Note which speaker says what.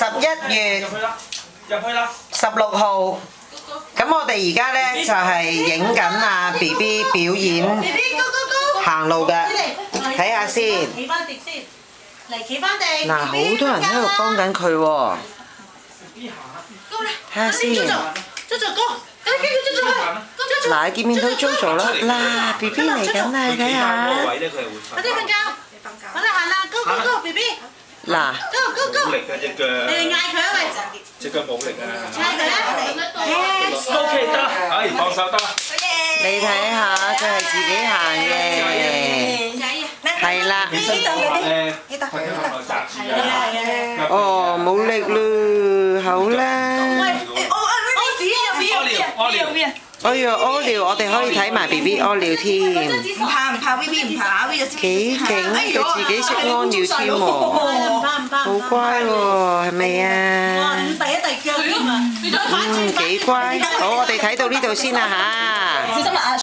Speaker 1: 11月16號。咁我哋而家咧就係影緊啊 BB 表演行路嘅，睇下先。
Speaker 2: 企翻地先，嚟企翻地。
Speaker 1: 嗱，好多人喺度幫緊佢喎。睇下先。
Speaker 2: Jojo 哥，
Speaker 1: 嗱，你見唔見到 Jojo 啦？嗱 ，BB 嚟緊啦，睇下。
Speaker 2: 快啲瞓覺，快啲行啦 ，Go Go BB。
Speaker 1: 嗱
Speaker 2: ，Go，
Speaker 3: 冇力㗎隻腳。
Speaker 2: 你哋嗌佢啊喂！
Speaker 3: 隻腳冇力啊！
Speaker 2: 嗌佢啊
Speaker 3: OK 得，哎放手得。
Speaker 1: 你睇下，佢係自己行嘅。係啦。哦，冇力啦，好啦。哎呀，屙尿，我哋可以睇埋 BB 屙尿添。
Speaker 4: 唔怕 BB 唔怕 BB
Speaker 1: 幾勁，佢自己識屙尿添喎。好乖喎，係咪啊？幾乖。好，我哋睇到呢度先啦嚇。